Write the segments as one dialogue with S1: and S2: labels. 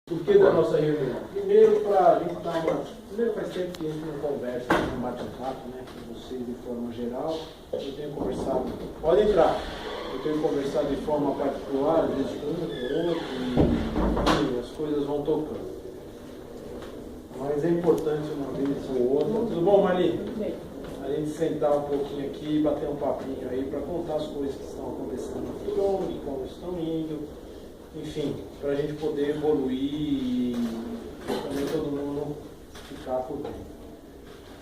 S1: Por que da nossa reunião? Primeiro, para a gente dar uma. Primeiro, faz tempo que a gente não conversa, não bate um papo, né, com vocês de forma geral. Eu tenho conversado. Pode entrar. Eu tenho conversado de forma particular, às vezes com um, com outro, e as coisas vão tocando. Mas é importante uma vez ou outra. Tudo bom, Marli? A gente sentar um pouquinho aqui e bater um papinho aí para contar as coisas que estão acontecendo no futuro, de como estão indo. Enfim, para a gente poder evoluir e também todo mundo ficar por dentro.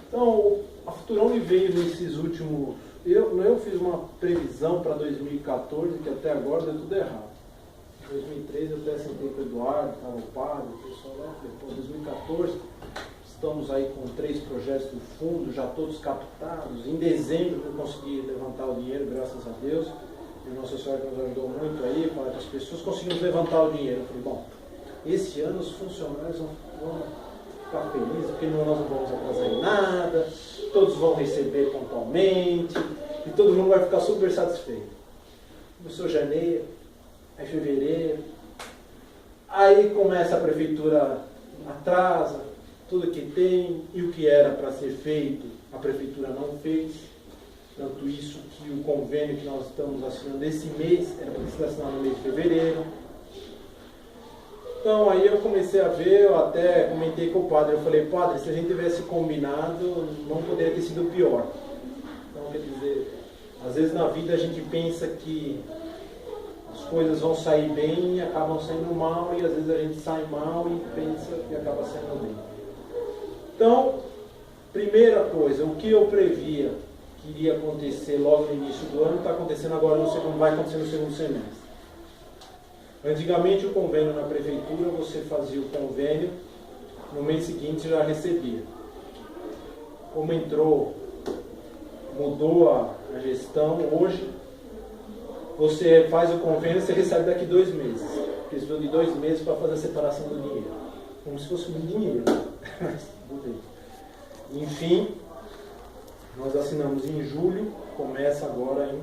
S1: Então, a Futurone veio nesses últimos... Eu fiz uma previsão para 2014, que até agora deu tudo errado. Em 2013 eu até sentei com o Eduardo, estava o padre, o pessoal lá, falei, pô, 2014, estamos aí com 3 projetos do fundo, já todos captados. Em dezembro eu consegui levantar o dinheiro, graças a Deus. E Nossa Senhora nos ajudou muito aí, para que as pessoas conseguimos levantar o dinheiro. Eu falei, bom, esse ano os funcionários vão ficar felizes, porque nós não vamos atrasar em nada, todos vão receber pontualmente, e todo mundo vai ficar super satisfeito. Começou janeiro, aí fevereiro, aí começa a prefeitura atrasa, tudo que tem, e o que era para ser feito, a prefeitura não fez. Tanto isso que o convênio que nós estamos assinando esse mês era para ser assinado no mês de fevereiro. Então aí eu comecei a ver, eu até comentei com o padre, eu falei, padre, se a gente tivesse combinado, não poderia ter sido pior. Então quer dizer, às vezes na vida a gente pensa que as coisas vão sair bem e acabam saindo mal, e às vezes a gente sai mal e pensa que acaba saindo bem. Então, primeira coisa, o que eu previa que iria acontecer logo no início do ano, está acontecendo agora no segundo, vai acontecer no segundo semestre. Antigamente o convênio na prefeitura, você fazia o convênio, no mês seguinte já recebia. Como mudou a gestão, hoje você faz o convênio, você recebe daqui 2 meses. Precisou de 2 meses para fazer a separação do dinheiro. Como se fosse muito dinheiro. Enfim, nós assinamos em julho, começa agora em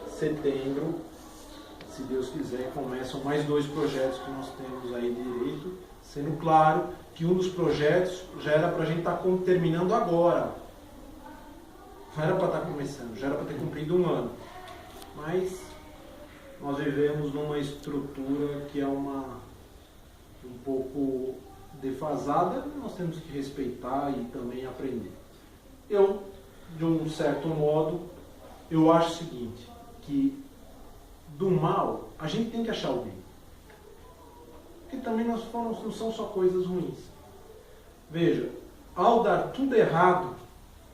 S1: setembro, se Deus quiser, começam mais 2 projetos que nós temos aí direito, sendo claro que um dos projetos já era para a gente estar terminando agora, não era para estar começando, já era para ter cumprido 1 ano, mas nós vivemos numa estrutura que é um pouco defasada, nós temos que respeitar e também aprender. De um certo modo, eu acho o seguinte, que do mal, a gente tem que achar o bem. Porque também não são só coisas ruins. Veja, ao dar tudo errado,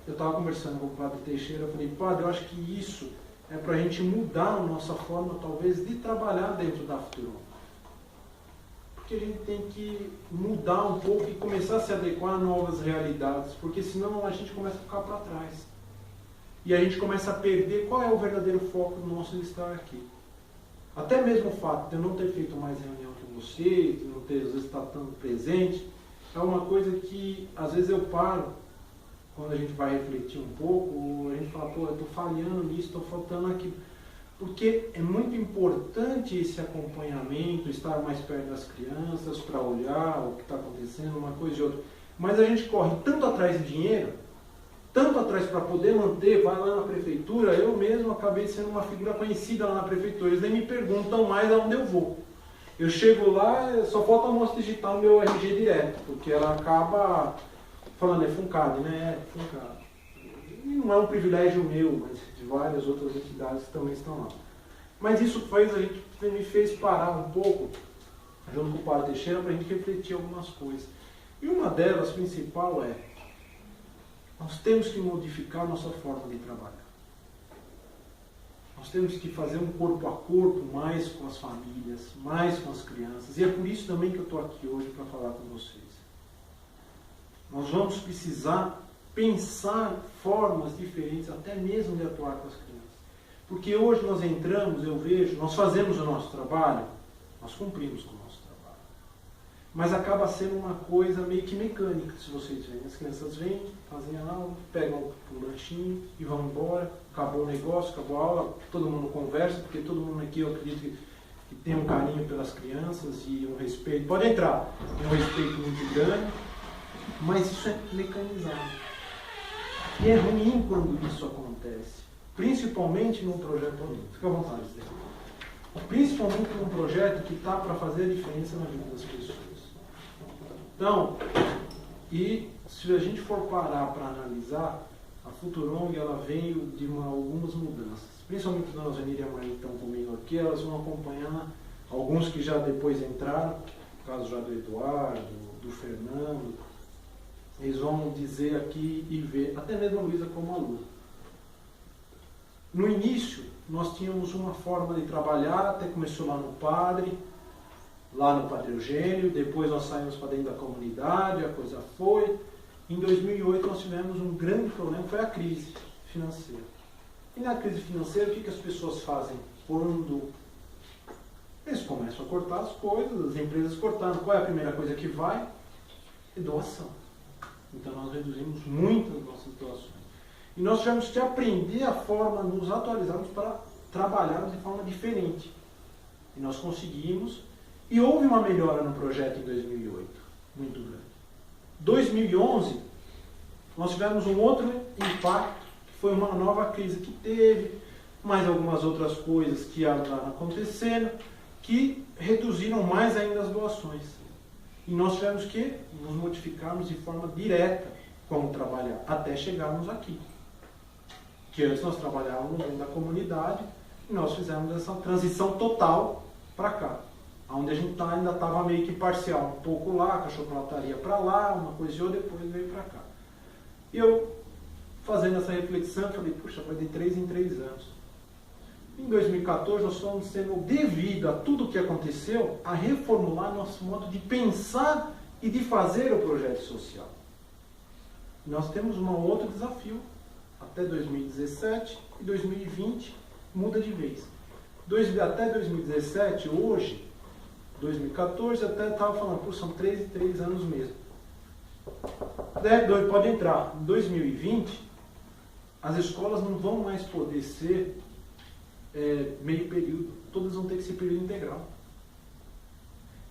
S1: eu estava conversando com o padre Teixeira, eu falei, padre, eu acho que isso é para a gente mudar a nossa forma, talvez, de trabalhar dentro da Futurone. Porque a gente tem que mudar um pouco e começar a se adequar a novas realidades, porque senão a gente começa a ficar para trás. E a gente começa a perder qual é o verdadeiro foco nosso de estar aqui. Até mesmo o fato de eu não ter feito mais reunião com você, de não ter, às vezes, estar tanto presente, é uma coisa que, às vezes, eu paro, quando a gente vai refletir um pouco, a gente fala, pô, eu estou falhando nisso, estou faltando aquilo. Porque é muito importante esse acompanhamento, estar mais perto das crianças, para olhar o que está acontecendo, uma coisa e outra. Mas a gente corre tanto atrás de dinheiro, tanto atrás para poder manter, vai lá na prefeitura, eu mesmo acabei sendo uma figura conhecida lá na prefeitura, eles nem me perguntam mais aonde eu vou. Eu chego lá, só falta a amostra digital no meu RG direto, porque ela acaba falando, é FUNCAD, né? É FUNCAD. E não é um privilégio meu, mas de várias outras entidades que também estão lá. Mas isso me fez parar um pouco, junto com o padre Teixeira, para a gente refletir algumas coisas. E uma delas, principal, é nós temos que modificar a nossa forma de trabalhar. Nós temos que fazer um corpo a corpo mais com as famílias, mais com as crianças. E é por isso também que eu estou aqui hoje para falar com vocês. Nós vamos precisar pensar formas diferentes, até mesmo de atuar com as crianças. Porque hoje nós entramos, eu vejo, nós fazemos o nosso trabalho, nós cumprimos com o nosso trabalho. Mas acaba sendo uma coisa meio que mecânica, se vocês veem. As crianças vêm, fazem a aula, pegam o lanchinho e vão embora, acabou o negócio, acabou a aula, todo mundo conversa, porque todo mundo aqui, eu acredito que tem um carinho pelas crianças e um respeito, pode entrar, tem um respeito muito grande, mas isso é mecanizado. E é ruim quando isso acontece, principalmente num projeto, fica à vontade, principalmente num projeto que está para fazer a diferença na vida das pessoas. Então, e se a gente for parar para analisar, a Futurong ela veio de algumas mudanças. Principalmente a dona Zenir e a Maria que estão comigo aqui, elas vão acompanhar alguns que já depois entraram, no caso já do Eduardo, do Fernando, eles vão dizer aqui e ver, até mesmo a Luísa como aluna. No início, nós tínhamos uma forma de trabalhar, até começou lá no Padre Eugênio, depois nós saímos para dentro da comunidade, a coisa foi. Em 2008 nós tivemos um grande problema, foi a crise financeira. E na crise financeira, o que as pessoas fazem? Quando eles começam a cortar as coisas, as empresas cortando, qual é a primeira coisa que vai? É doação. Então nós reduzimos muito as nossas doações. E nós tivemos que aprender a forma, nos atualizarmos para trabalharmos de forma diferente. E nós conseguimos, e houve uma melhora no projeto em 2008, muito grande. 2011, nós tivemos um outro impacto, que foi uma nova crise que teve, mais algumas outras coisas que andaram acontecendo, que reduziram mais ainda as doações. E nós tivemos que nos modificarmos de forma direta como trabalhar, até chegarmos aqui. Que antes nós trabalhávamos dentro da comunidade e nós fizemos essa transição total para cá. Onde a gente ainda estava meio que parcial, um pouco lá, com a chocolataria para lá, uma coisa e outra, depois veio para cá. E eu, fazendo essa reflexão, falei, puxa, vai de 3 em 3 anos. Em 2014, nós fomos sendo, devido a tudo o que aconteceu, a reformular nosso modo de pensar e de fazer o projeto social. Nós temos um outro desafio, até 2017 e 2020 muda de vez. Até 2017, hoje, 2014, até estava falando, pô, são 3 em 3 anos mesmo. Pode entrar. Em 2020, as escolas não vão mais poder ser meio período. Todas vão ter que ser período integral.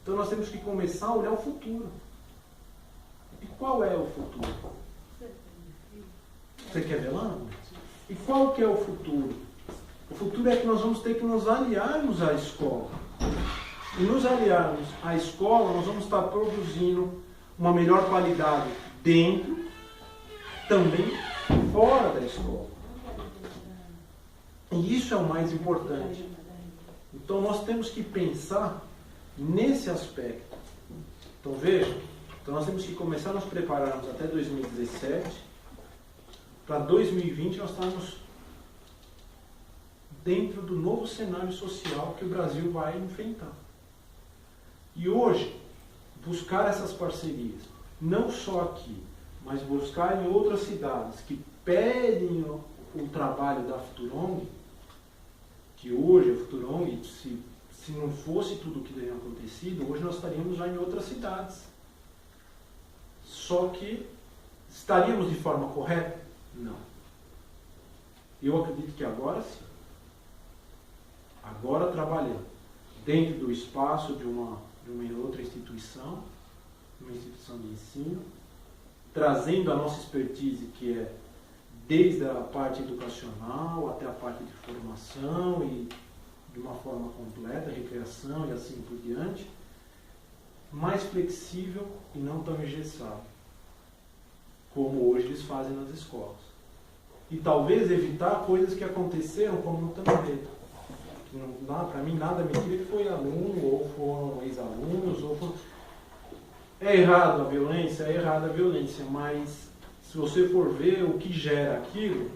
S1: Então nós temos que começar a olhar o futuro. E qual é o futuro? Você quer ver lá? E qual que é o futuro? O futuro é que nós vamos ter que nos aliarmos à escola. E nos aliarmos à escola, nós vamos estar produzindo uma melhor qualidade dentro, também fora da escola. E isso é o mais importante. Então nós temos que pensar nesse aspecto. Então veja, então nós temos que começar a nos prepararmos até 2017, para 2020 nós estamos dentro do novo cenário social que o Brasil vai enfrentar. E hoje, buscar essas parcerias, não só aqui, mas buscar em outras cidades que pedem o trabalho da Futurong, que hoje a Futurong, se não fosse tudo o que tem acontecido, hoje nós estaríamos já em outras cidades. Só que estaríamos de forma correta? Não. Eu acredito que agora sim. Agora trabalhando dentro do espaço de uma outra instituição, uma instituição de ensino, trazendo a nossa expertise, que é desde a parte educacional até a parte de formação e de uma forma completa, recreação e assim por diante, mais flexível e não tão engessado, como hoje eles fazem nas escolas. E talvez evitar coisas que aconteceram como no Tamboreta. Para mim nada me tira que foi aluno, ou foram ex-alunos, ou foram... É errado a violência, mas se você for ver o que gera aquilo,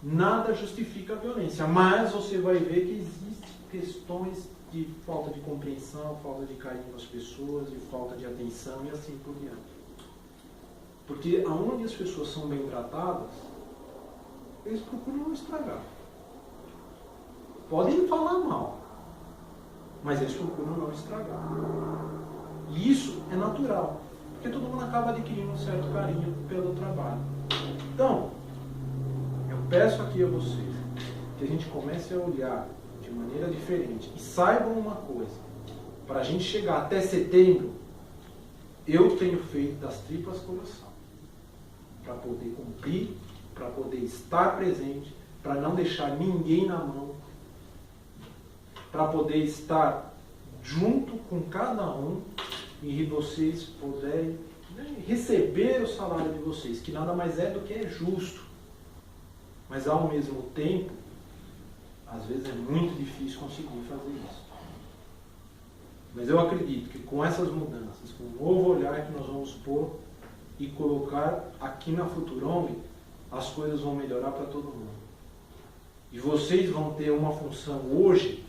S1: nada justifica a violência. Mas você vai ver que existem questões de falta de compreensão, falta de carinho com as pessoas, de falta de atenção e assim por diante. Porque aonde as pessoas são bem tratadas, eles procuram não estragar. Podem falar mal, mas eles procuram não estragar. E isso é natural, porque todo mundo acaba adquirindo um certo carinho pelo trabalho. Então, eu peço aqui a vocês que a gente comece a olhar de de maneira diferente. E saibam uma coisa, para a gente chegar até setembro, eu tenho feito das tripas coração, para poder cumprir, para poder estar presente, para não deixar ninguém na mão, para poder estar junto com cada um e vocês puderem receber o salário de vocês, que nada mais é do que é justo. Mas ao mesmo tempo, às vezes é muito difícil conseguir fazer isso. Mas eu acredito que com essas mudanças, com o novo olhar que nós vamos pôr e colocar aqui na Futurom, as coisas vão melhorar para todo mundo. E vocês vão ter uma função hoje,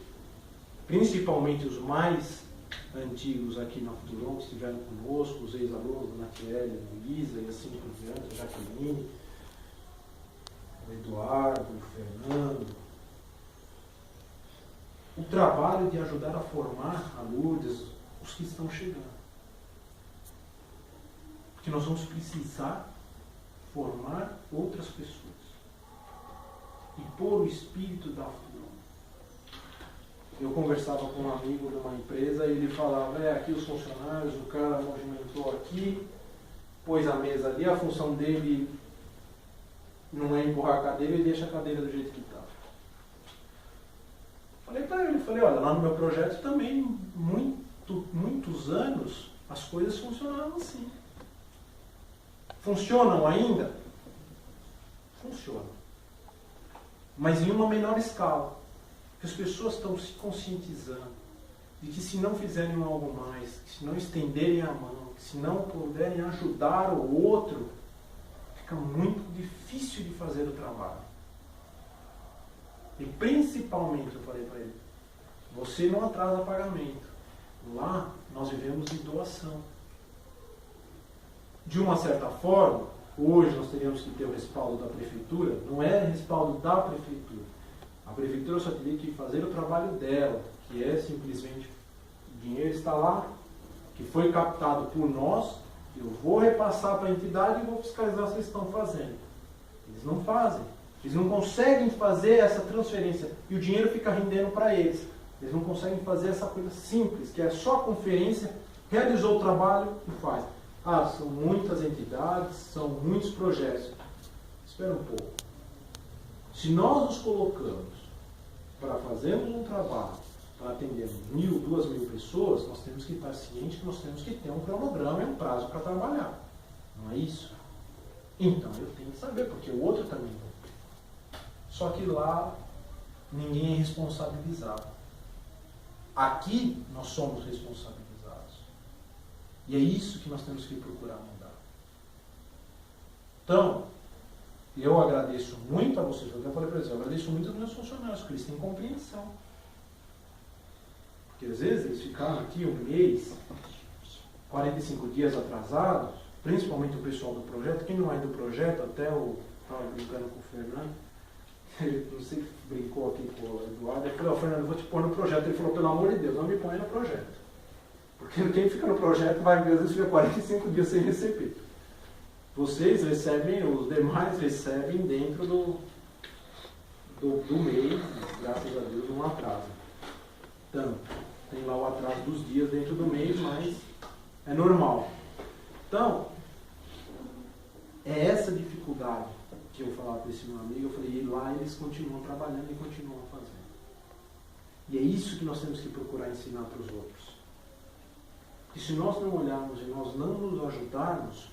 S1: principalmente os mais antigos aqui na Futurom, que estiveram conosco, os ex-alunos, a Natiele, a Luísa e assim por diante, a Jaqueline, o Eduardo, o Fernando. O trabalho de ajudar a formar a Lourdes, os que estão chegando. Porque nós vamos precisar formar outras pessoas. E pôr o espírito da Futurom. Eu conversava com um amigo de uma empresa e ele falava, aqui os funcionários, o cara movimentou aqui, pôs a mesa ali, a função dele não é empurrar a cadeira e deixa a cadeira do jeito que está. Falei para ele, olha, lá no meu projeto também, muitos anos, as coisas funcionavam assim. Funcionam ainda? Funcionam. Mas em uma menor escala. Porque as pessoas estão se conscientizando de que se não fizerem algo mais, que se não estenderem a mão, que se não puderem ajudar o outro, fica muito difícil de fazer o trabalho. E principalmente, eu falei para ele, você não atrasa pagamento. Lá nós vivemos de doação. De uma certa forma, hoje nós teríamos que ter o respaldo da prefeitura, não é respaldo da prefeitura. A prefeitura só teria que fazer o trabalho dela, que é simplesmente o dinheiro está lá, que foi captado por nós, eu vou repassar para a entidade e vou fiscalizar se eles estão fazendo. Eles não fazem. Eles não conseguem fazer essa transferência e o dinheiro fica rendendo para eles. Eles não conseguem fazer essa coisa simples, que é só a conferência, realizou o trabalho e faz. São muitas entidades, são muitos projetos. Espera um pouco. Se nós nos colocamos para fazermos um trabalho, para atendermos 1.000, 2.000 pessoas, nós temos que estar cientes que nós temos que ter um cronograma e um prazo para trabalhar. Não é isso? Então eu tenho que saber, porque o outro também não. Só que lá ninguém é responsabilizado. Aqui nós somos responsabilizados. E é isso que nós temos que procurar mudar. Então, eu agradeço muito a vocês. Eu até falei para eles, eu agradeço muito aos meus funcionários, porque eles têm compreensão. Porque às vezes eles ficaram aqui um mês, 45 dias atrasados, principalmente o pessoal do projeto. Quem não é do projeto, até eu estava brincando com o Fernando, ele, não sei, brincou aqui com o Eduardo, ele falou, Fernando, eu vou te pôr no projeto. Ele falou, pelo amor de Deus, não me ponha no projeto. Porque quem fica no projeto vai, às vezes, ficar 45 dias sem receber. Vocês recebem, os demais recebem dentro do mês, graças a Deus, um atraso. Tanto, tem lá o atraso dos dias dentro do mês, mas é normal. Então, é essa dificuldade que eu falava para esse meu amigo, eu falei, e lá eles continuam trabalhando e continuam fazendo. E é isso que nós temos que procurar ensinar para os outros. E se nós não olharmos e nós não nos ajudarmos,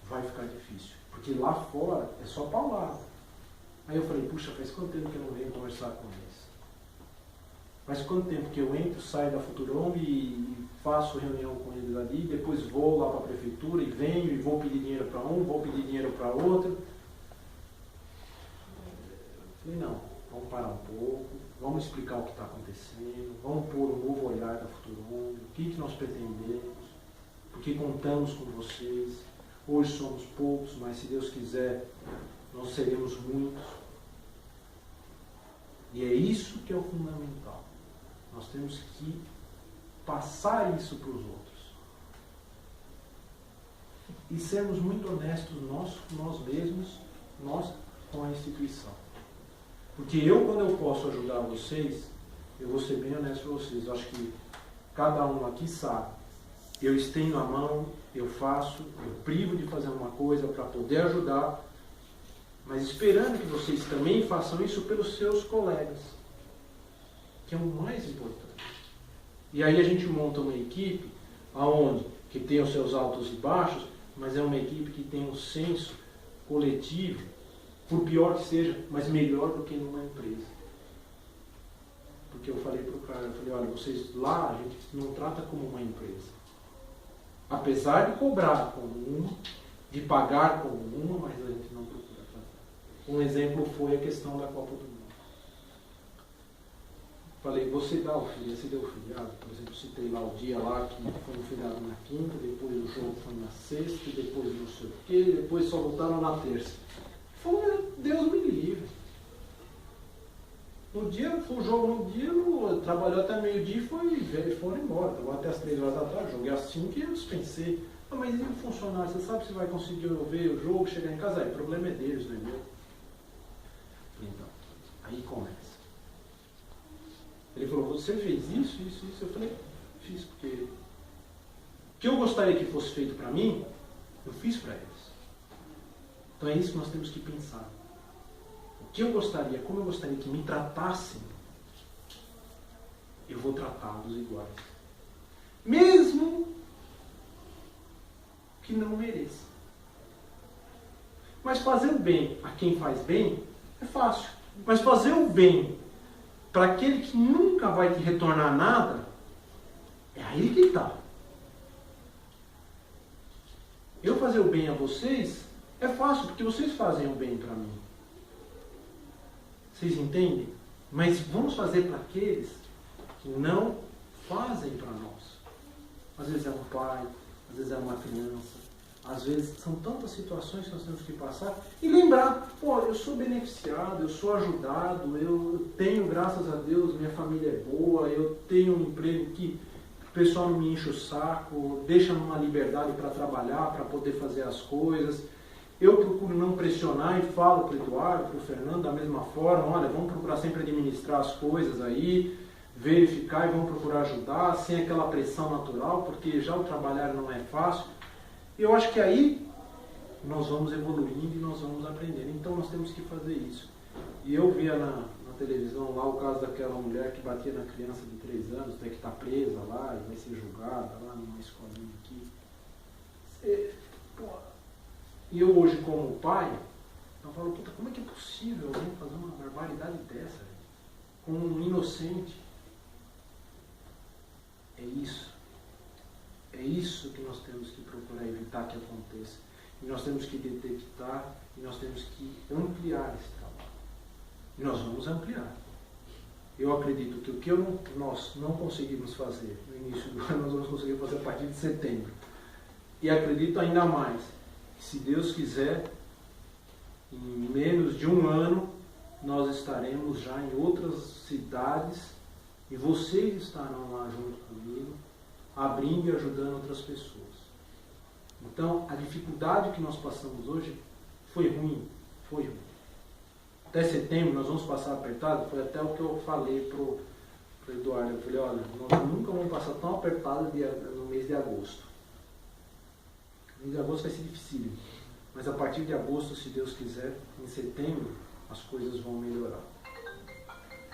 S1: vai ficar difícil. Porque lá fora é só palavra. Aí eu falei, puxa, faz quanto tempo que eu não venho conversar com eles? Faz quanto tempo que eu entro, saio da Futurom e faço reunião com eles ali, depois vou lá para a prefeitura e venho e vou pedir dinheiro para um, vou pedir dinheiro para outro. Eu falei, não, vamos parar um pouco, vamos explicar o que está acontecendo, vamos pôr um novo olhar da Futurom, o que nós pretendemos, porque contamos com vocês. Hoje somos poucos, mas se Deus quiser, nós seremos muitos. E é isso que é o fundamental. Nós temos que passar isso para os outros. E sermos muito honestos nós com nós mesmos, nós com a instituição. Porque eu, quando eu posso ajudar vocês, eu vou ser bem honesto com vocês, eu acho que cada um aqui sabe, eu estendo a mão, eu faço, eu privo de fazer uma coisa para poder ajudar, mas esperando que vocês também façam isso pelos seus colegas, que é o mais importante. E aí a gente monta uma equipe aonde que tem os seus altos e baixos, mas é uma equipe que tem um senso coletivo, por pior que seja, mas melhor do que numa empresa. Porque eu falei para o cara, eu falei, olha, vocês lá, a gente não trata como uma empresa. Apesar de cobrar como uma, de pagar como uma, mas a gente não procura fazer. Um exemplo foi a questão da Copa do Mundo. Falei, você dá o feriado, você deu o feriado, por exemplo, citei lá o dia lá que foi no feriado na quinta, depois o jogo foi na sexta, depois não sei o quê, depois só voltaram na terça. Falei, Deus me livre. No dia, foi o jogo no dia, trabalhou até meio-dia e foram embora. Trabalhou até as 3 horas da tarde, joguei às 5 e eu dispensei. Ah, mas e o funcionário? Você sabe se vai conseguir ver o jogo, chegar em casa? Aí, o problema é deles, não é meu. Então, aí começa. Ele falou, você fez isso, isso, isso. Eu falei, fiz porque o que eu gostaria que fosse feito para mim, eu fiz para eles. Então é isso que nós temos que pensar. O que eu gostaria, como eu gostaria que me tratassem, eu vou tratá-los iguais. Mesmo que não mereça. Mas fazer o bem a quem faz bem é fácil. Mas fazer o bem para aquele que nunca vai te retornar nada, é aí que está. Eu fazer o bem a vocês é fácil, porque vocês fazem o bem para mim. Vocês entendem? Mas vamos fazer para aqueles que não fazem para nós. Às vezes é um pai, às vezes é uma criança, às vezes são tantas situações que nós temos que passar e lembrar, pô, eu sou beneficiado, eu sou ajudado, eu tenho, graças a Deus, minha família é boa, eu tenho um emprego que o pessoal não me enche o saco, deixa uma liberdade para trabalhar, para poder fazer as coisas. Eu procuro não pressionar e falo para o Eduardo, para o Fernando da mesma forma, olha, vamos procurar sempre administrar as coisas aí, verificar e vamos procurar ajudar, sem aquela pressão natural, porque já o trabalhar não é fácil. Eu acho que aí nós vamos evoluindo e nós vamos aprendendo. Então nós temos que fazer isso. E eu via na televisão lá o caso daquela mulher que batia na criança de 3 anos, que está presa lá e vai ser julgada lá numa escolinha aqui. E eu hoje como pai, eu falo, puta, como é que é possível alguém fazer uma barbaridade dessa? Com um inocente. É isso. É isso que nós temos que procurar evitar que aconteça. E nós temos que detectar e nós temos que ampliar esse trabalho. E nós vamos ampliar. Eu acredito que o que nós não conseguimos fazer no início do ano, nós vamos conseguir fazer a partir de setembro. E acredito ainda mais, que se Deus quiser, em menos de um ano, nós estaremos já em outras cidades e vocês estarão lá junto comigo, abrindo e ajudando outras pessoas. Então, a dificuldade que nós passamos hoje foi ruim. Foi ruim. Até setembro nós vamos passar apertado, foi até o que eu falei pro Eduardo. Eu falei, olha, nós nunca vamos passar tão apertado no mês de agosto. O mês de agosto vai ser difícil, mas a partir de agosto, se Deus quiser, em setembro, as coisas vão melhorar.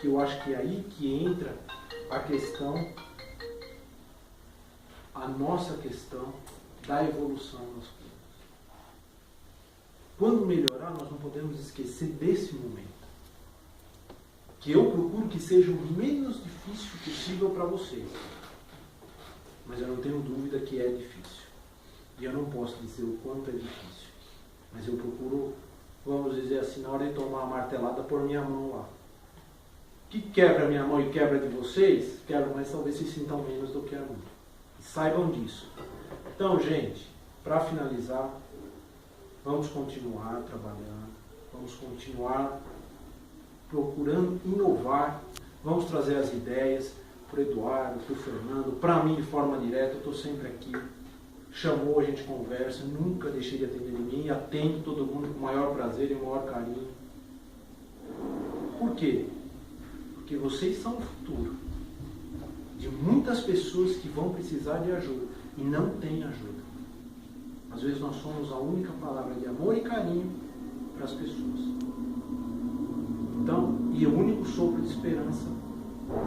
S1: Que eu acho que é aí que entra a questão, a nossa questão da evolução das coisas. Quando melhorar, nós não podemos esquecer desse momento. Que eu procuro que seja o menos difícil possível para vocês. Mas eu não tenho dúvida que é difícil. E eu não posso dizer o quanto é difícil. Mas eu procuro, vamos dizer assim, na hora de tomar a martelada, pôr minha mão lá. Que quebra a minha mão e quebra de vocês, quebra, mas talvez se sintam menos do que a minha. E saibam disso. Então, gente, para finalizar, vamos continuar trabalhando, vamos continuar procurando inovar, vamos trazer as ideias para o Eduardo, para o Fernando, para mim de forma direta, eu estou sempre aqui. Chamou, a gente conversa, nunca deixei de atender ninguém, atendo todo mundo com o maior prazer e o maior carinho. Por quê? Porque vocês são o futuro de muitas pessoas que vão precisar de ajuda e não têm ajuda. Às vezes nós somos a única palavra de amor e carinho para as pessoas. Então, e o único sopro de esperança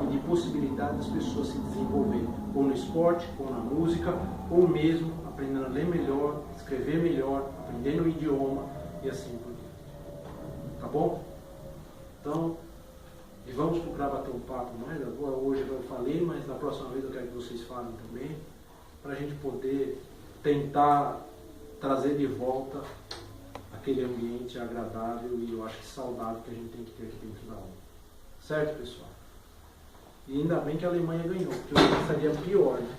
S1: e de possibilidade das pessoas se desenvolverem, ou no esporte, ou na música, ou mesmo aprendendo a ler melhor, escrever melhor, aprendendo o idioma e assim por diante. Tá bom? Então, e vamos procurar bater um papo mais. Agora, hoje eu falei, mas na próxima vez eu quero que vocês falem também, para a gente poder tentar trazer de volta aquele ambiente agradável e eu acho que saudável que a gente tem que ter aqui dentro da ONU. Certo, pessoal? E ainda bem que a Alemanha ganhou, porque eu estaria pior, né?